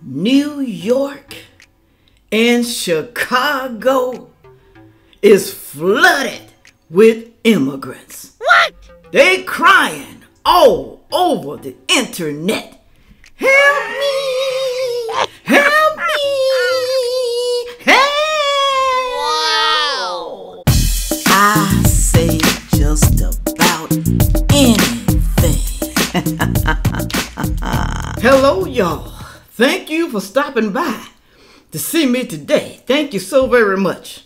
New York and Chicago is flooded with immigrants. What? They crying all over the internet. Help me! Help me! Help! Wow! I say just about anything. Hello, y'all. Thank you for stopping by to see me today. Thank you so very much.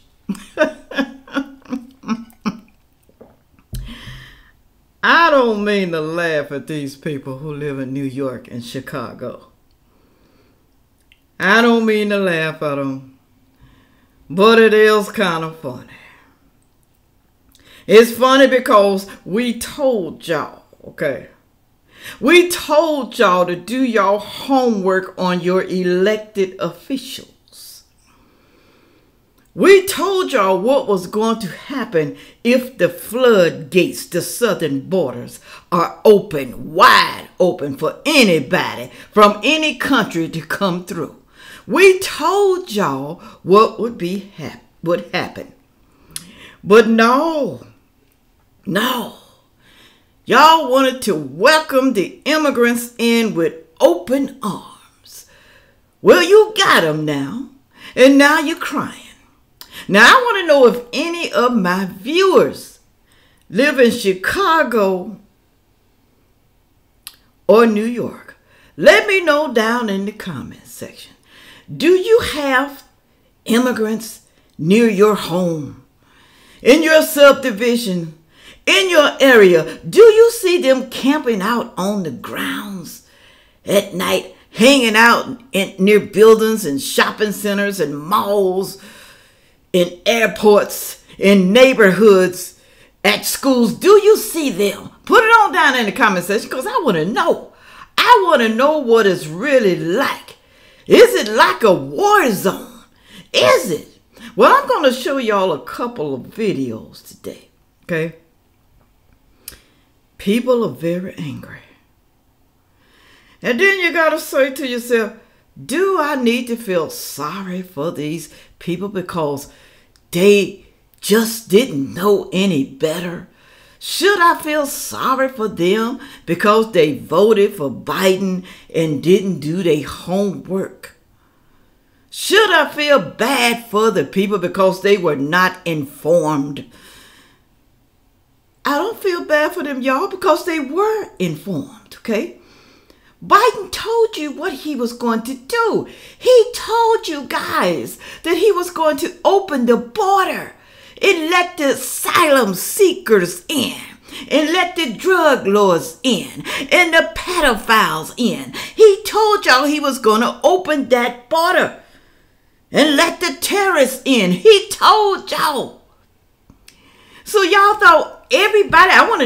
I don't mean to laugh at these people who live in New York and Chicago. I don't mean to laugh at them, but it is kind of funny. It's funny because we told y'all, okay? We told y'all to do y'all homework on your elected officials. We told y'all what was going to happen if the floodgates, the southern borders, are open, wide open for anybody from any country to come through. We told y'all what would happen. But no. Y'all wanted to welcome the immigrants in with open arms. Well, you got them now, and now you're crying. Now, I want to know if any of my viewers live in Chicago or New York. Let me know down in the comments section. Do you have immigrants near your home, in your subdivision, in your area? Do you see them camping out on the grounds at night, hanging out near buildings and shopping centers and malls, in airports, in neighborhoods, at schools? Do you see them? Put it on down in the comment section because I want to know. I want to know what it's really like. Is it like a war zone? Is it? Well, I'm going to show y'all a couple of videos today, okay? People are very angry. And then you got to say to yourself, do I need to feel sorry for these people because they just didn't know any better? Should I feel sorry for them because they voted for Biden and didn't do their homework? Should I feel bad for the people because they were not informed? I don't feel bad for them, y'all, because they were informed, okay? Biden told you what he was going to do. He told you guys that he was going to open the border and let the asylum seekers in, and let the drug lords in, and the pedophiles in. He told y'all he was going to open that border and let the terrorists in. He told y'all. So y'all thought everybody, I want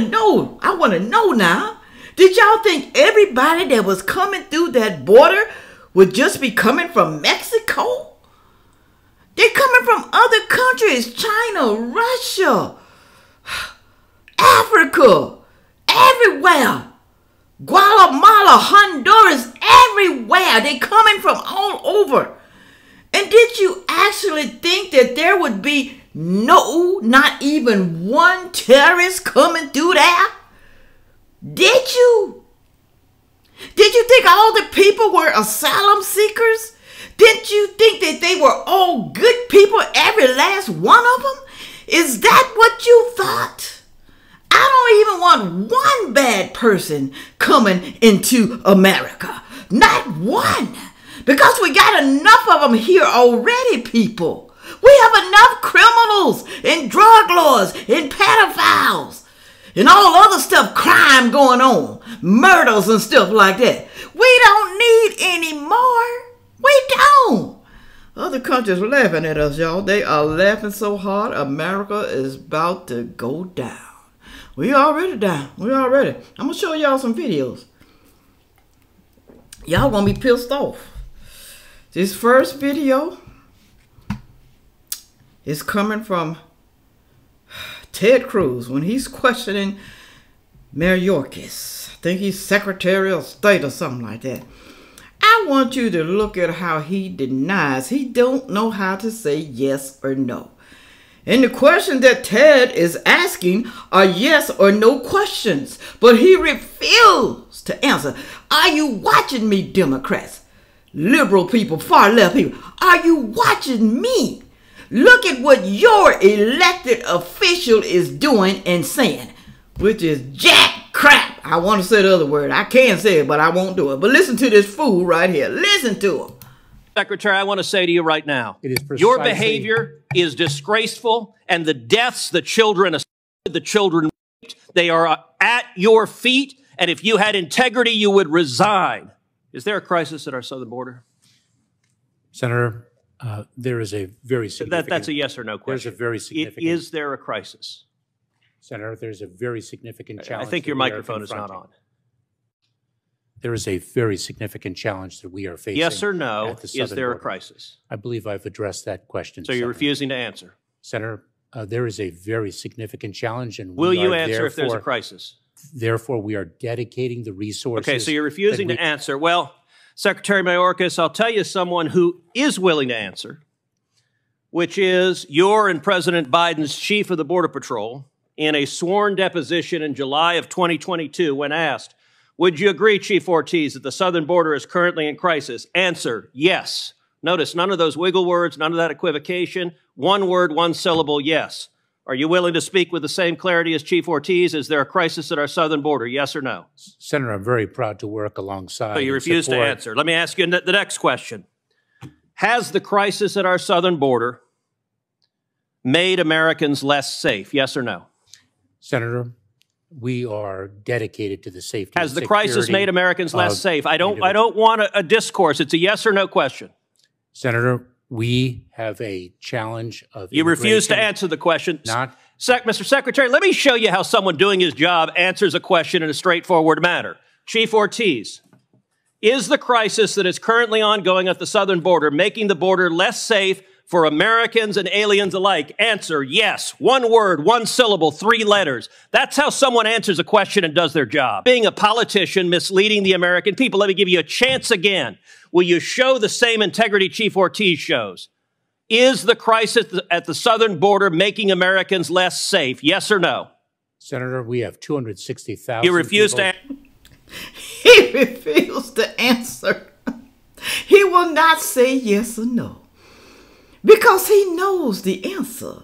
to know now. Did y'all think everybody that was coming through that border would just be coming from Mexico? They're coming from other countries, China, Russia, Africa, everywhere. Guatemala, Honduras, everywhere. They're coming from all over. And did you actually think that there would be not even one terrorist coming through there? Did you? Did you think all the people were asylum seekers? Didn't you think that they were all good people, every last one of them? Is that what you thought? I don't even want one bad person coming into America. Not one. Because we got enough of them here already, people. We have enough criminals and drug lords and pedophiles and all other stuff, crime going on, murders and stuff like that. We don't need any more. We don't. Other countries are laughing at us, y'all. They are laughing so hard, America is about to go down. We already down. I'm going to show y'all some videos. Y'all going to be pissed off. This first video is coming from Ted Cruz when he's questioning Mayorkas. I think he's Secretary of State or something like that. I want you to look at how he denies. He don't know how to say yes or no. And the questions that Ted is asking are yes or no questions, but he refused to answer. Are you watching me, Democrats? Liberal people, far left people, are you watching me? Look at what your elected official is doing and saying, which is jack crap. I want to say the other word. I can't say it, but I won't do it. But listen to this fool right here. Listen to him. Secretary, I want to say to you right now, your behavior is disgraceful, and the deaths, the children, they are at your feet, and if you had integrity, you would resign. Is there a crisis at our southern border? Senator, there is a very significant... That's a yes or no question. There's a very significant... Is there a crisis? Senator, there's a very significant challenge... I think your microphone is not on. There is a very significant challenge that we are facing. Yes or no, is there border. a crisis? I believe I've addressed that question. So you're refusing to answer? Senator, there is a very significant challenge, and will you answer if there's a crisis? Therefore, we are dedicating the resources... Okay, so you're refusing to answer. Well, Secretary Mayorkas, I'll tell you someone who is willing to answer, which is your and President Biden's chief of the Border Patrol in a sworn deposition in July of 2022 when asked, would you agree, Chief Ortiz, that the southern border is currently in crisis? Answer, yes. Notice none of those wiggle words, none of that equivocation. One word, one syllable, yes. Are you willing to speak with the same clarity as Chief Ortiz? Is there a crisis at our southern border, yes or no? Senator, I'm very proud to work alongside... So you refuse to answer. Let me ask you the next question. Has the crisis at our southern border made Americans less safe, yes or no? Senator, we are dedicated to the safety. Has the crisis made Americans less safe? I don't want a discourse. It's a yes or no question. Senator, we have a challenge of You refuse to answer the question. Mr. Secretary, let me show you how someone doing his job answers a question in a straightforward manner. Chief Ortiz, is the crisis that is currently ongoing at the southern border making the border less safe for Americans and aliens alike? Answer, yes. One word, one syllable, 3 letters. That's how someone answers a question and does their job. Being a politician, misleading the American people. Let me give you a chance again. Will you show the same integrity Chief Ortiz shows? Is the crisis at the southern border making Americans less safe? Yes or no? Senator, we have 260,000 You refuse to answer. He refused to answer. He will not say yes or no, because he knows the answer.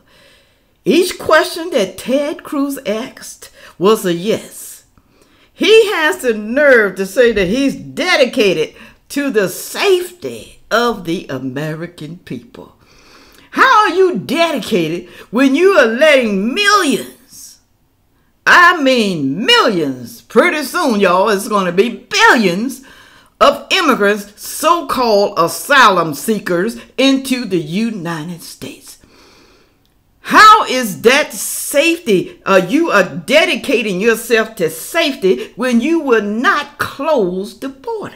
Each question that Ted Cruz asked was a yes. He has the nerve to say that he's dedicated to the safety of the American people. How are you dedicated when you are letting millions, I mean millions, pretty soon, y'all, it's going to be billions of immigrants, so-called asylum seekers, into the United States? How is that safety? You are dedicating yourself to safety when you will not close the border.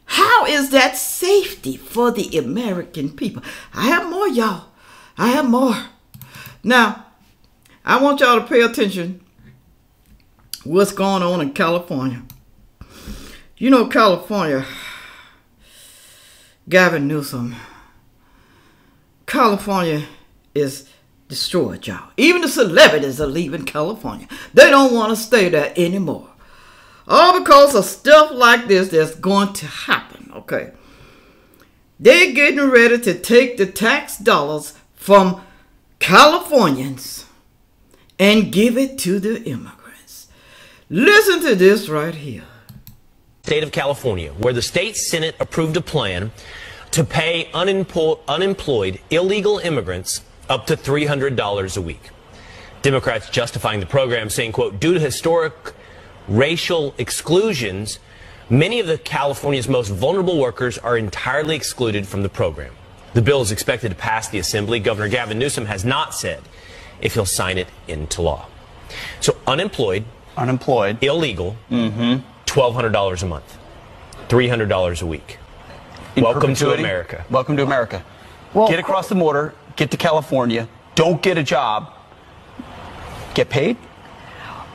How is that safety for the American people? I have more, y'all. I have more. Now, I want y'all to pay attention what's going on in California. You know, California, Gavin Newsom, California is destroyed, y'all. Even the celebrities are leaving California. They don't want to stay there anymore. All because of stuff like this that's going to happen, okay? They're getting ready to take the tax dollars from Californians and give it to the immigrants. Listen to this right here. State of California, where the state Senate approved a plan to pay unemployed illegal immigrants up to $300 a week. Democrats justifying the program, saying, quote, due to historic racial exclusions, many of the California's most vulnerable workers are entirely excluded from the program. The bill is expected to pass the Assembly. Governor Gavin Newsom has not said if he'll sign it into law. So unemployed, illegal, $1,200 a month, $300 a week. Welcome to America. Welcome to America. Well, get across the border, get to California, don't get a job, get paid?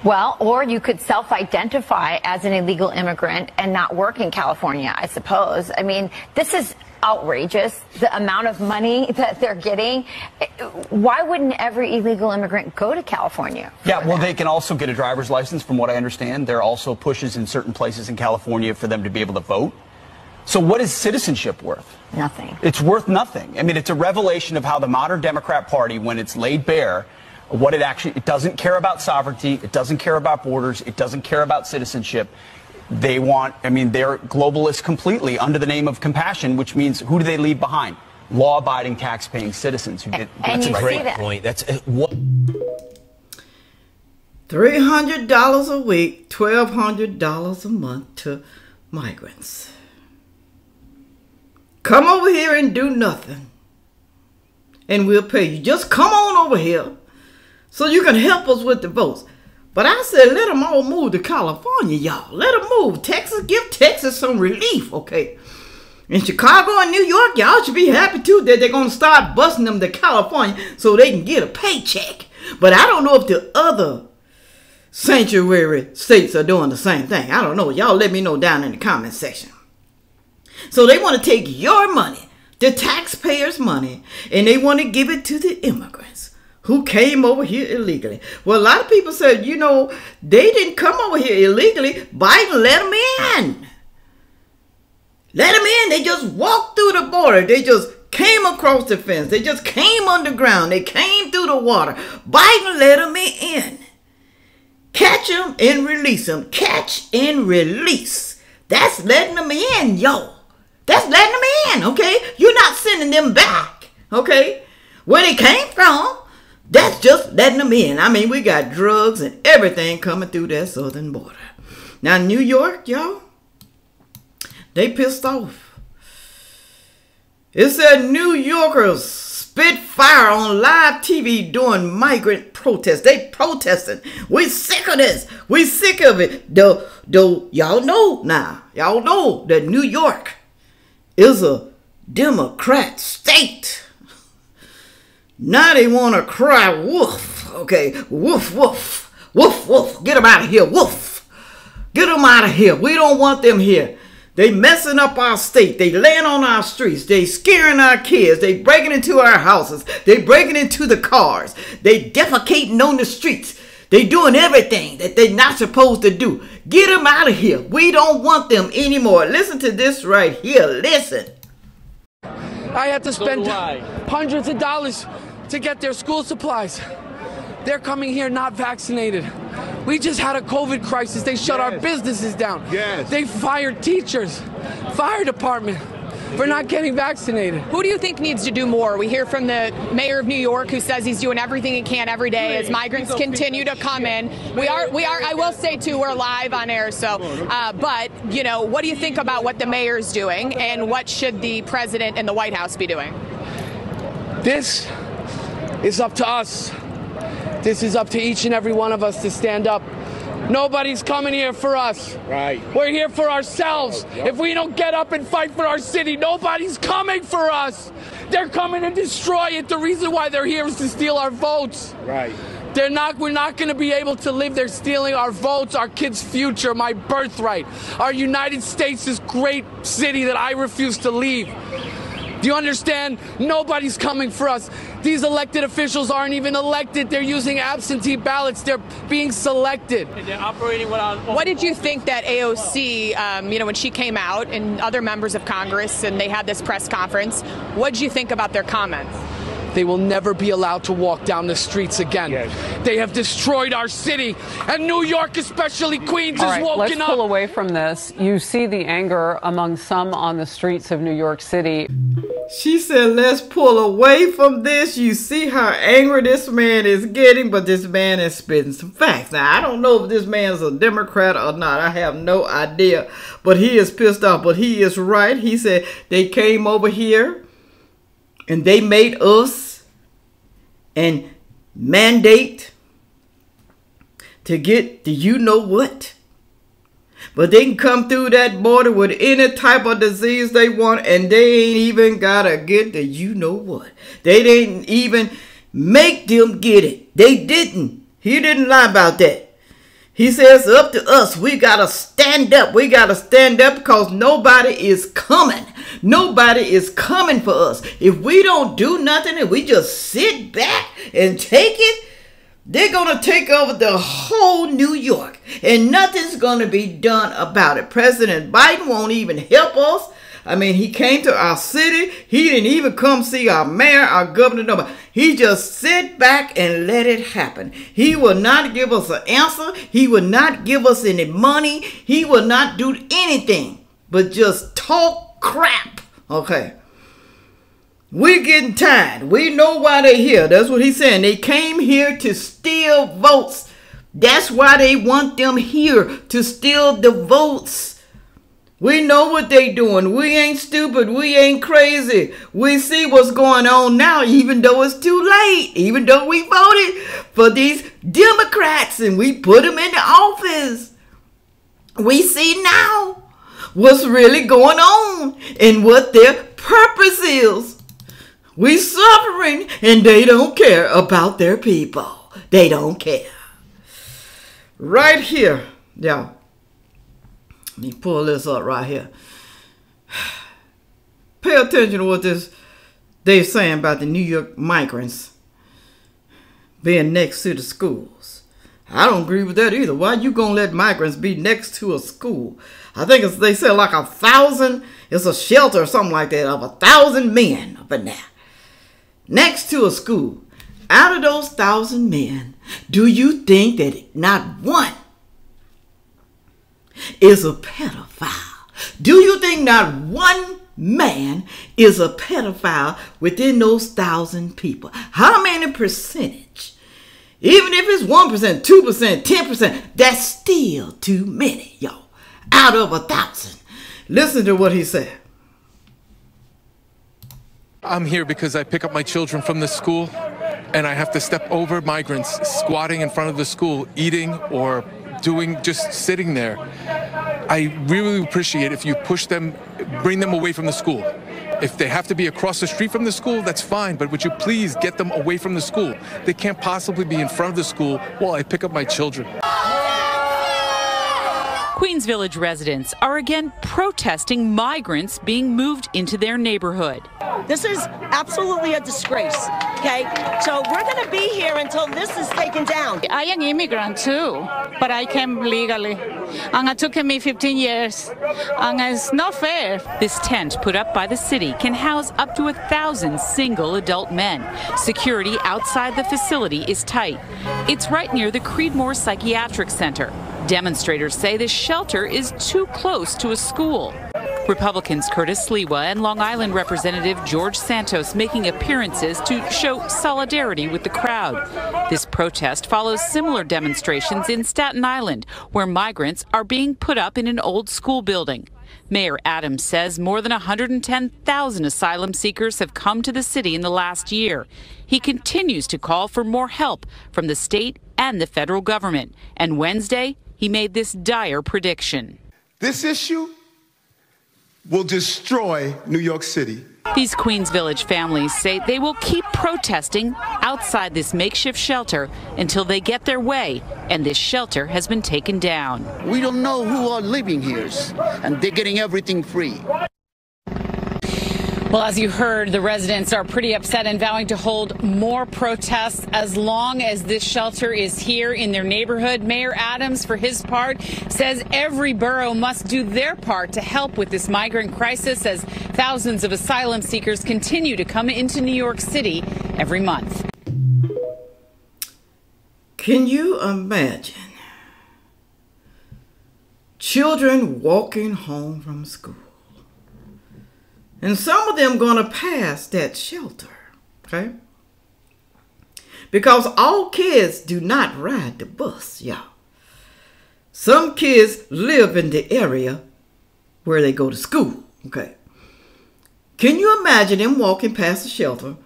Well, or you could self-identify as an illegal immigrant and not work in California, I suppose. I mean, this is outrageous, the amount of money that they're getting. Why wouldn't every illegal immigrant go to California? Yeah, well, they can also get a driver's license, from what I understand. There are also pushes in certain places in California for them to be able to vote. So what is citizenship worth? Nothing. It's worth nothing. I mean, it's a revelation of how the modern Democrat Party, when it's laid bare, what it doesn't care about sovereignty, it doesn't care about borders, it doesn't care about citizenship. They want, I mean, they're globalists completely under the name of compassion, which means who do they leave behind? Law-abiding, tax-paying citizens who get. And That's you a great see that. point. That's what. $300 a week, $1,200 a month to migrants. Come over here and do nothing, and we'll pay you. Just come on over here so you can help us with the votes. But I said, let them all move to California, y'all. Let them move. Texas, give Texas some relief, okay? In Chicago and New York, y'all should be happy, too, that they're going to start busing them to California so they can get a paycheck. But I don't know if the other sanctuary states are doing the same thing. I don't know. Y'all let me know down in the comment section. So they want to take your money, the taxpayers' money, and they want to give it to the immigrants who came over here illegally. Well, a lot of people said, you know, they didn't come over here illegally. Biden let them in. Let them in. They just walked through the border. They just came across the fence. They just came underground. They came through the water. Biden let them in. Catch them and release them. Catch and release. That's letting them in, yo. That's letting them in, okay? You're not sending them back, okay? Where they came from, that's just letting them in. I mean, we got drugs and everything coming through that southern border. Now, New York, y'all, they pissed off. It said New Yorkers spit fire on live TV during migrant protests. They protesting. We sick of this. We sick of it. Though y'all know now. Y'all know that New York is a Democrat state. Now they want to cry woof. Okay, woof, woof. Woof, woof. Get them out of here. Woof. Get them out of here. We don't want them here. They messing up our state. They laying on our streets. They scaring our kids. They breaking into our houses. They breaking into the cars. They defecating on the streets. They doing everything that they're not supposed to do. Get them out of here. We don't want them anymore. Listen to this right here. Listen. I had to spend hundreds of dollars to get their school supplies. They're coming here not vaccinated. We just had a COVID crisis. They shut our businesses down. They fired teachers, fire department, for not getting vaccinated. Who do you think needs to do more? We hear from the mayor of New York, who says he's doing everything he can every day as migrants continue to come in. We are. I will say too, we're live on air. So, but you know, what do you think about what the mayor's doing, and what should the president and the White House be doing? This is up to us. This is up to each and every one of us to stand up. Nobody's coming here for us. Right. We're here for ourselves. If we don't get up and fight for our city, nobody's coming for us. They're coming to destroy it. The reason why they're here is to steal our votes. Right. We're not going to be able to live. They're stealing our votes, our kids' future, my birthright, our United States, this great city that I refuse to leave. Do you understand? Nobody's coming for us. These elected officials aren't even elected. They're using absentee ballots. They're being selected. And they're operating without. What did you think that AOC, you know, when she came out, and other members of Congress, and they had this press conference, what did you think about their comments? They will never be allowed to walk down the streets again. Yes. They have destroyed our city, and New York, especially Queens, All is right, woken let's up. pull away from this. You see the anger among some on the streets of New York City. She said, let's pull away from this. You see how angry this man is getting, but this man is spitting some facts. Now, I don't know if this man's a Democrat or not. I have no idea, but he is pissed off. But he is right. He said they came over here and they made us and mandate to get the you-know-what. But they can come through that border with any type of disease they want, and they ain't even gotta get the you-know-what. They didn't even make them get it. They didn't. He didn't lie about that. He says, up to us. We got to stand up. We got to stand up because nobody is coming. Nobody is coming for us. If we don't do nothing and we just sit back and take it, they're going to take over the whole New York and nothing's going to be done about it. President Biden won't even help us. I mean, he came to our city. He didn't even come see our mayor, our governor, nobody. He just sit back and let it happen. He will not give us an answer. He will not give us any money. He will not do anything but just talk crap. Okay. We're getting tired. We know why they're here. That's what he's saying. They came here to steal votes. That's why they want them here, to steal the votes. We know what they doing. We ain't stupid. We ain't crazy. We see what's going on now, even though it's too late. Even though we voted for these Democrats and we put them in the office. We see now what's really going on and what their purpose is. We suffering and they don't care about their people. They don't care. Right here. Yeah. Let me pull this up right here. Pay attention to what they're saying about the New York migrants being next to the schools. I don't agree with that either. Why you gonna let migrants be next to a school? I think they said like 1,000. It's a shelter or something like that of 1,000 men up in there next to a school. Out of those 1,000 men, do you think that not one is a pedophile? Do you think not one man is a pedophile within those 1,000 people? How many percentage? Even if it's 1%, 2%, 10%, that's still too many, y'all. Out of 1,000. Listen to what he said. I'm here because I pick up my children from the school and I have to step over migrants squatting in front of the school, eating or just sitting there. I really appreciate if you push them, bring them away from the school. If they have to be across the street from the school, that's fine, but would you please get them away from the school? They can't possibly be in front of the school while I pick up my children. Queens Village residents are again protesting migrants being moved into their neighborhood. This is absolutely a disgrace, okay? So we're going to be here until this is taken down. I am an immigrant too, but I came legally. And it took me 15 years, and it's not fair. This tent put up by the city can house up to 1,000 single adult men. Security outside the facility is tight. It's right near the Creedmoor Psychiatric Center. Demonstrators say the shelter is too close to a school. Republicans Curtis Sliwa and Long Island Representative George Santos making appearances to show solidarity with the crowd. This protest follows similar demonstrations in Staten Island, where migrants are being put up in an old school building. Mayor Adams says more than 110,000 asylum seekers have come to the city in the last year. He continues to call for more help from the state and the federal government. And Wednesday, he made this dire prediction. This issue will destroy New York City. These Queens Village families say they will keep protesting outside this makeshift shelter until they get their way, and this shelter has been taken down. We don't know who are living here, and they're getting everything free. Well, as you heard, the residents are pretty upset and vowing to hold more protests as long as this shelter is here in their neighborhood. Mayor Adams, for his part, says every borough must do their part to help with this migrant crisis as thousands of asylum seekers continue to come into New York City every month. Can you imagine children walking home from school? And some of them going to pass that shelter, okay? Because all kids do not ride the bus, y'all. Some kids live in the area where they go to school, okay? Can you imagine them walking past the shelter,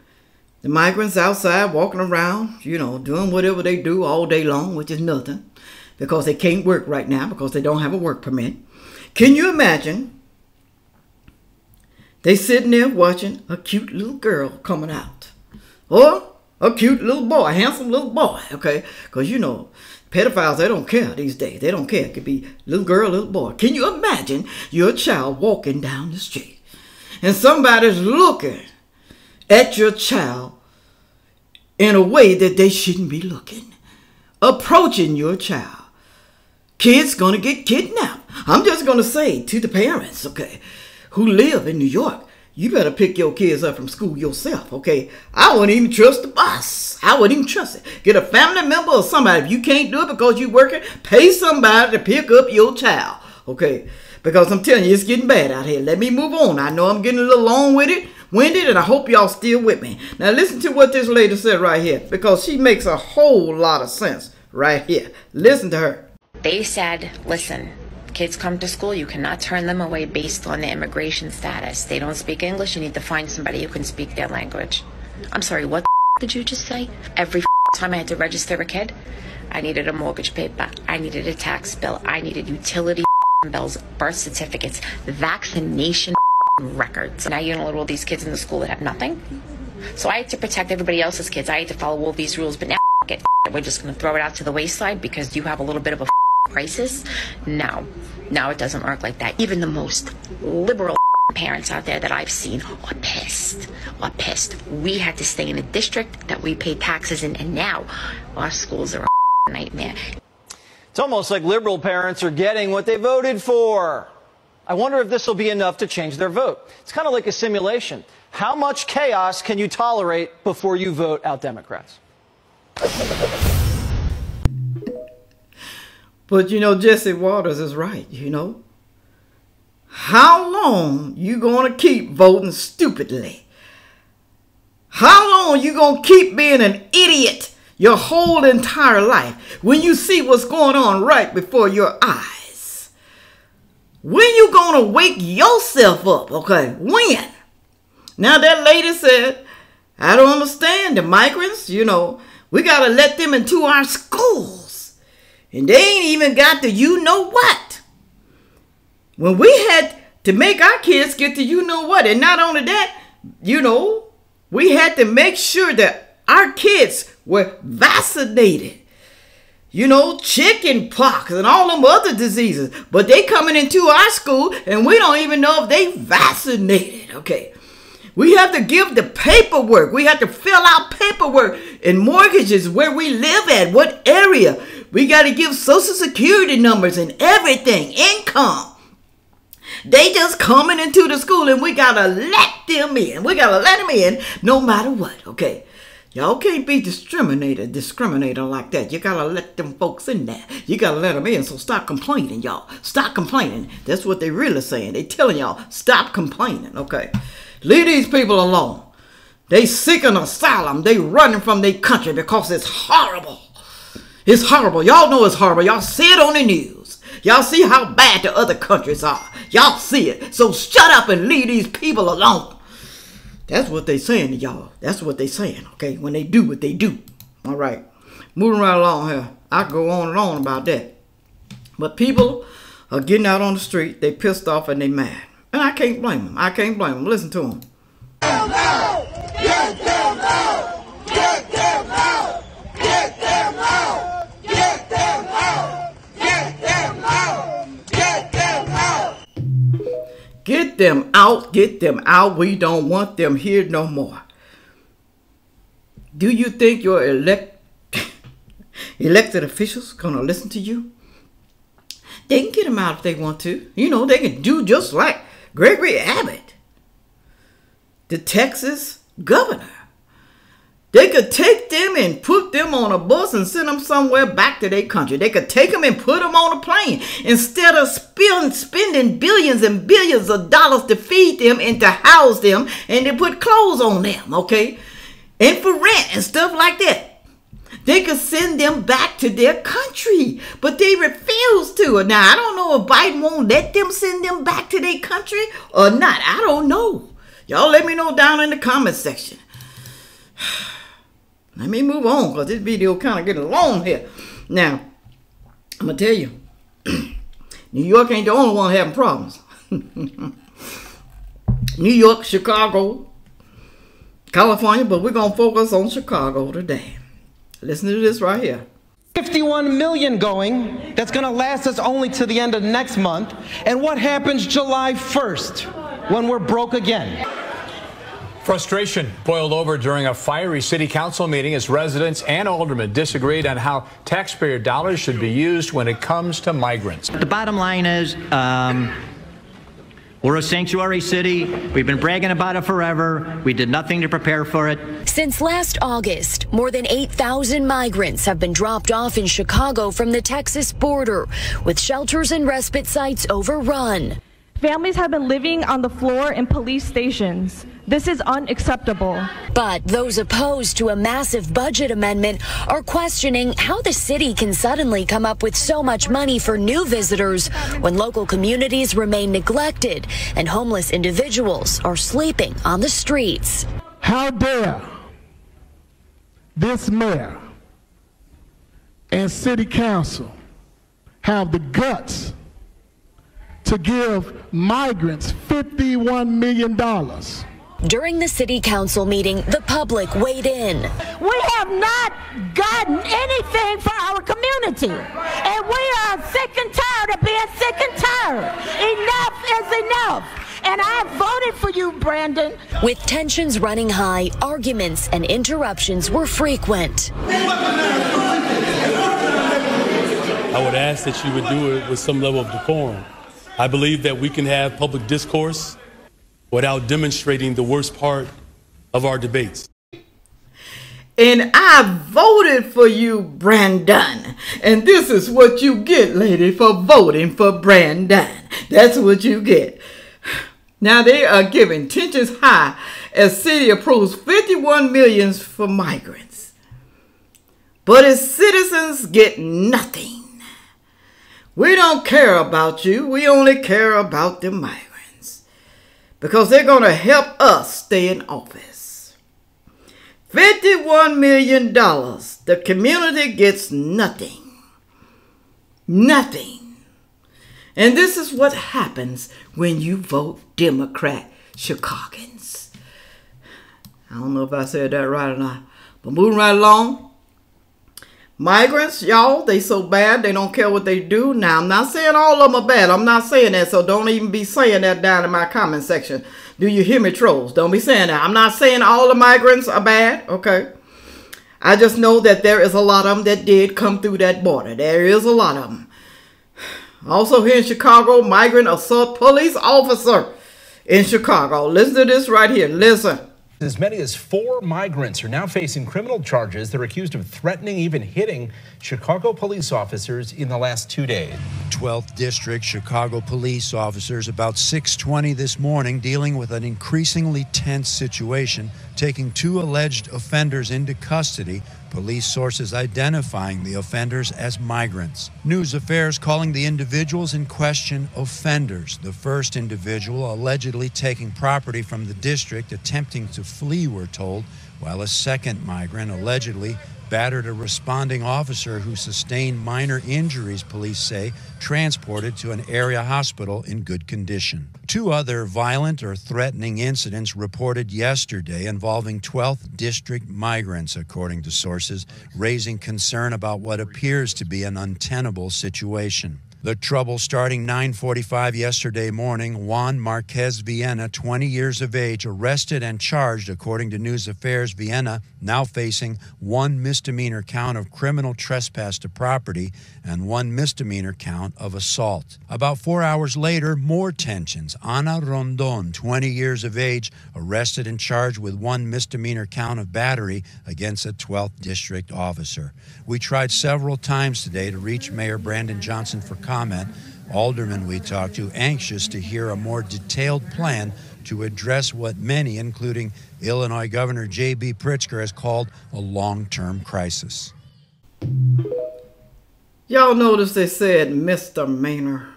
the migrants outside walking around, you know, doing whatever they do all day long, which is nothing, because they can't work right now because they don't have a work permit. Can you imagine they sitting there watching a cute little girl coming out, or a cute little boy, handsome little boy, okay? Because, you know, Pedophiles, they don't care these days. They don't care. It could be little girl, little boy. Can you imagine your child walking down the street and somebody's looking at your child in a way that they shouldn't be looking, approaching your child? Kids gonna get kidnapped. I'm just gonna say to the parents, okay, who live in New York, you better pick your kids up from school yourself, okay? I wouldn't even trust the bus. I wouldn't even trust it. Get a family member or somebody. If you can't do it because you're working, pay somebody to pick up your child, okay? Because I'm telling you, it's getting bad out here. Let me move on. I know I'm getting a little long-winded, and I hope y'all still with me. Now listen to what this lady said right here, because she makes a whole lot of sense right here. Listen to her. They said, listen, kids come to school, you cannot turn them away based on their immigration status. They don't speak English, you need to find somebody who can speak their language. I'm sorry, what the did you just say? Every time I had to register a kid, I needed a mortgage paper, I needed a tax bill, I needed utility bills, birth certificates, vaccination records. Now you're gonna load all these kids in the school that have nothing? So I had to protect everybody else's kids. I had to follow all these rules, but now we're just gonna throw it out to the wayside because you have a little bit of a crisis? No, it doesn't work like that. Even the most liberal parents out there that I've seen are pissed. We had to stay in a district that we paid taxes in, and now our schools are a nightmare. It's almost like liberal parents are getting what they voted for. I wonder if this will be enough to change their vote. It's kind of like a simulation. How much chaos can you tolerate before you vote out Democrats? But you know, Jesse Waters is right, you know. How long you gonna keep voting stupidly? How long you gonna keep being an idiot your whole entire life when you see what's going on right before your eyes? When you gonna wake yourself up, okay? When? Now that lady said, I don't understand the migrants, you know, we gotta let them into our schools. And they ain't even got the you-know-what. When we had to make our kids get the you-know-what. And not only that, you know, we had to make sure that our kids were vaccinated. You know, chicken pox and all them other diseases. But they coming into our school and we don't even know if they vaccinated, okay? We have to give the paperwork. We have to fill out paperwork and mortgages where we live at, what area. We got to give social security numbers and everything, income. They just coming into the school and we got to let them in. We got to let them in no matter what, okay? Y'all can't be discriminator like that. You got to let them folks in there. You got to let them in, so stop complaining, y'all. Stop complaining. That's what they really saying. They telling y'all, stop complaining, okay? Leave these people alone. They seeking asylum. They running from their country because it's horrible. It's horrible. Y'all know it's horrible. Y'all see it on the news. Y'all see how bad the other countries are. Y'all see it. So shut up and leave these people alone. That's what they saying to y'all. That's what they saying, okay? When they do what they do. All right. Moving right along here. I go on and on about that. But people are getting out on the street. They pissed off and they mad. And I can't blame them. I can't blame them. Listen to them. Get them out! Get them out! Get them out! Get them out! Get them out! Get them out! Get them out! Get them out. Get them out. We don't want them here no more. Do you think your elected officials gonna listen to you? They can get them out if they want to. You know, they can do just like Gregory Abbott, the Texas governor. They could take them and put them on a bus and send them somewhere back to their country. They could take them and put them on a plane instead of spending billions and billions of dollars to feed them and to house them and to put clothes on them, okay? And for rent and stuff like that. They could send them back to their country, but they refuse to. Now, I don't know if Biden won't let them send them back to their country or not. I don't know. Y'all let me know down in the comment section. Let me move on because this video kind of getting long here. Now, I'm going to tell you, New York ain't the only one having problems. New York, Chicago, California, but we're going to focus on Chicago today. Listen to this right here. 51 million going. That's going to last us only to the end of next month. And what happens July 1st when we're broke again? Frustration boiled over during a fiery city council meeting as residents and aldermen disagreed on how taxpayer dollars should be used when it comes to migrants. The bottom line is, we're a sanctuary city. We've been bragging about it forever. We did nothing to prepare for it. Since last August, more than 8,000 migrants have been dropped off in Chicago from the Texas border, with shelters and respite sites overrun. Families have been living on the floor in police stations. This is unacceptable. But those opposed to a massive budget amendment are questioning how the city can suddenly come up with so much money for new visitors when local communities remain neglected and homeless individuals are sleeping on the streets. How dare this mayor and city council have the guts to give migrants $51 million. During the city council meeting, the public weighed in. We have not gotten anything for our community, and we are sick and tired of being sick and tired. Enough is enough. And I voted for you, Brandon. With tensions running high, arguments and interruptions were frequent. I would ask that you would do it with some level of decorum. I believe that we can have public discourse without demonstrating the worst part of our debates. And I voted for you, Brandon. And this is what you get, lady, for voting for Brandon. That's what you get. Now they are giving tensions high as city approves $51 million for migrants. But its citizens get nothing. We don't care about you. We only care about the migrants. Because they're going to help us stay in office. $51 million. The community gets nothing. Nothing. And this is what happens when you vote Democrat, Chicagoans. I don't know if I said that right or not. But moving right along. Migrants, y'all, they so bad, they don't care what they do. Now, I'm not saying all of them are bad. I'm not saying that, so don't even be saying that down in my comment section. Do you hear me, trolls? Don't be saying that. I'm not saying all the migrants are bad, okay? I just know that there is a lot of them that did come through that border. There is a lot of them. Also here in Chicago, migrant assault police officer in Chicago. Listen to this right here. Listen. As many as 4 migrants are now facing criminal charges. They're accused of threatening, even hitting Chicago police officers in the last 2 days. 12th District Chicago police officers about 6:20 this morning dealing with an increasingly tense situation, taking 2 alleged offenders into custody, police sources identifying the offenders as migrants. News Affairs calling the individuals in question offenders. The first individual allegedly taking property from the district, attempting to flee, we're told, while a second migrant allegedly battered a responding officer who sustained minor injuries, police say, transported to an area hospital in good condition. 2 other violent or threatening incidents reported yesterday involving 12th District migrants, according to sources, raising concern about what appears to be an untenable situation. The trouble starting 9:45 yesterday morning. Juan Marquez Vienna, 20 years of age, arrested and charged, according to News Affairs. Vienna now facing 1 misdemeanor count of criminal trespass to property and 1 misdemeanor count of assault. About 4 hours later, more tensions. Ana Rondon, 20 years of age, arrested and charged with 1 misdemeanor count of battery against a 12th District officer. We tried several times today to reach Mayor Brandon Johnson for comment. Aldermen we talked to anxious to hear a more detailed plan to address what many, including Illinois Governor J.B. Pritzker, has called a long-term crisis. Y'all notice they said misdemeanor.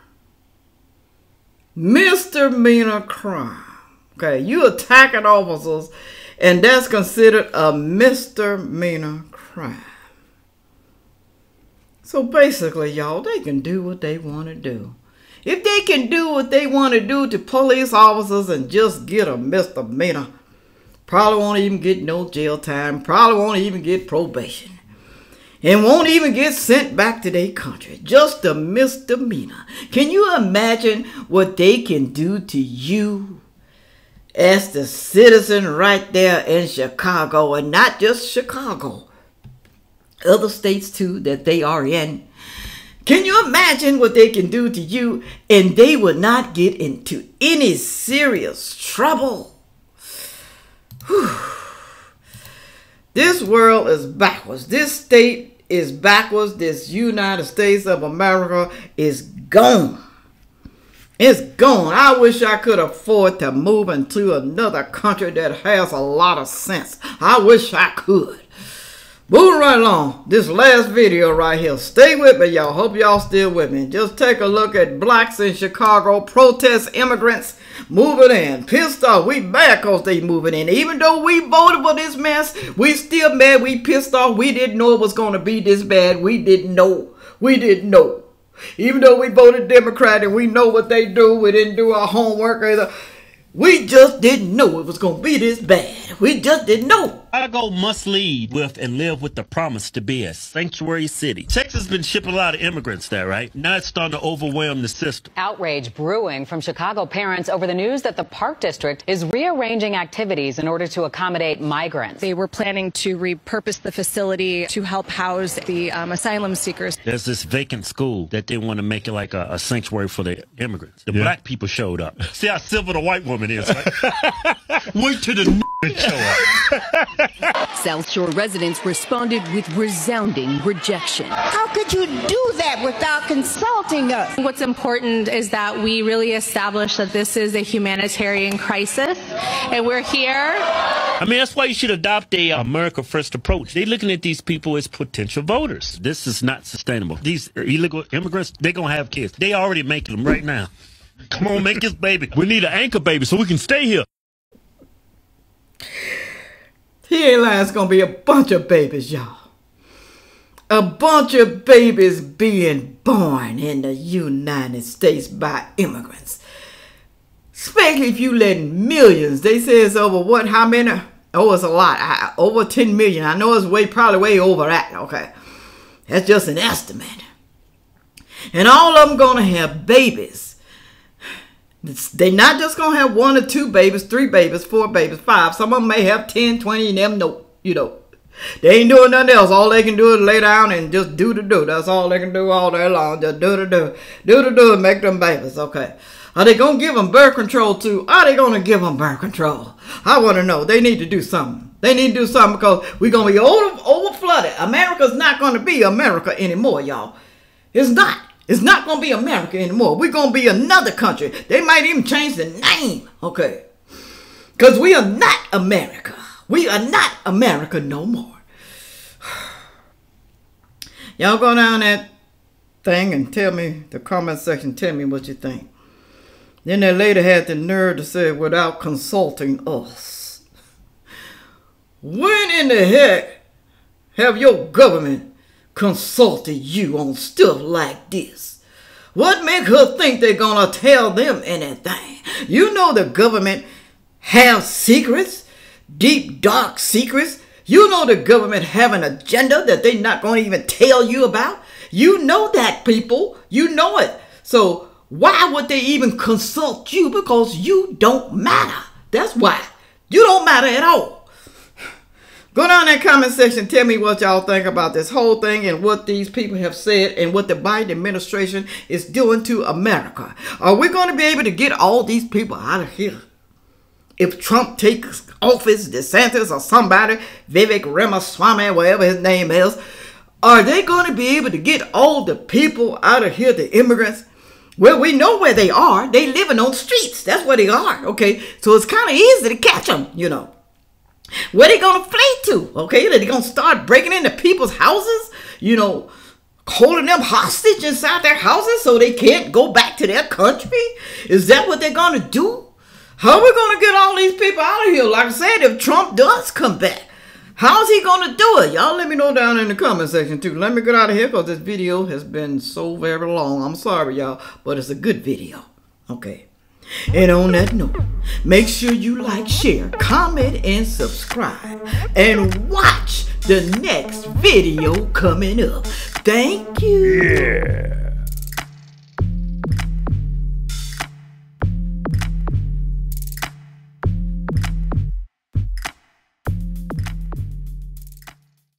Misdemeanor crime. Okay, you attacking officers, and that's considered a misdemeanor crime. So basically, y'all, they can do what they want to do. If they can do what they want to do to police officers and just get a misdemeanor, probably won't even get no jail time, probably won't even get probation. and won't even get sent back to their country. Just a misdemeanor. Can you imagine what they can do to you as the citizen right there in Chicago, and not just Chicago, other states too that they are in? Can you imagine what they can do to you and they would not get into any serious trouble? Whew. This world is backwards. This state is backwards. This United States of America is gone. It's gone. I wish I could afford to move into another country that has a lot of sense. I wish I could. Moving right along, this last video right here. Stay with me, y'all. Hope y'all still with me. Just take a look at blacks in Chicago, protest immigrants moving in. Pissed off. We mad because they moving in. Even though we voted for this mess, we still mad. We pissed off. We didn't know it was going to be this bad. We didn't know. We didn't know. Even though we voted Democrat and we know what they do, we didn't do our homework either. We just didn't know it was going to be this bad. We just didn't know. Chicago must lead with and live with the promise to be a sanctuary city. Texas has been shipping a lot of immigrants there, right? Now it's starting to overwhelm the system. Outrage brewing from Chicago parents over the news that the Park District is rearranging activities in order to accommodate migrants. They were planning to repurpose the facility to help house the asylum seekers. There's this vacant school that they want to make it like a sanctuary for the immigrants. The black people showed up. See how civil the white woman is, right? Wait till the show up. South Shore residents responded with resounding rejection. How could you do that without consulting us? What's important is that we really establish that this is a humanitarian crisis, and we're here. I mean, that's why you should adopt a America First approach. They're looking at these people as potential voters. This is not sustainable. These illegal immigrants, they're going to have kids. They already making them right now. Come on, make this baby. We need an anchor baby so we can stay here. He ain't lying. It's going to be a bunch of babies, y'all. A bunch of babies being born in the United States by immigrants. Especially if you let millions. They say it's over what? How many? Oh, it's a lot. Over 10 million. I know it's probably way over that. Okay. That's just an estimate. And all of them going to have babies. They're not just going to have 1 or 2 babies, 3 babies, 4 babies, 5. Some of them may have 10, 20, and them no, you know. They ain't doing nothing else. All they can do is lay down and just do. That's all they can do all day long. Just do and make them babies. Okay. Are they going to give them birth control too? Are they going to give them birth control? I want to know. They need to do something. They need to do something because we're going to be over flooded. America's not going to be America anymore, y'all. It's not. It's not going to be America anymore. We're going to be another country. They might even change the name. Okay. Because we are not America. We are not America no more. Y'all go down that thing and tell me, the comment section, tell me what you think. Then that lady had the nerve to say, without consulting us. When in the heck have your government consulted you on stuff like this? What make her think they're gonna tell them anything? You know the government have secrets, deep dark secrets. You know the government have an agenda that they're not gonna even tell you about. You know that, people. You know it. So why would they even consult you? Because you don't matter. That's why. You don't matter at all. Go down in that comment section. Tell me what y'all think about this whole thing and what these people have said and what the Biden administration is doing to America. Are we going to be able to get all these people out of here? If Trump takes office, DeSantis or somebody, Vivek Ramaswamy, whatever his name is, are they going to be able to get all the people out of here, the immigrants? Well, we know where they are. They living on the streets. That's where they are. Okay, so it's kind of easy to catch them, you know. Where they gonna flee to? Okay, they gonna start breaking into people's houses, you know, holding them hostage inside their houses so they can't go back to their country? Is that what they're gonna do? How are we gonna get all these people out of here? Like I said, if Trump does come back, how is he gonna do it? Y'all let me know down in the comment section too. Let me get out of here because this video has been so very long. I'm sorry, y'all, but it's a good video. Okay. And on that note, make sure you like, share, comment, and subscribe. And watch the next video coming up. Thank you. Yeah.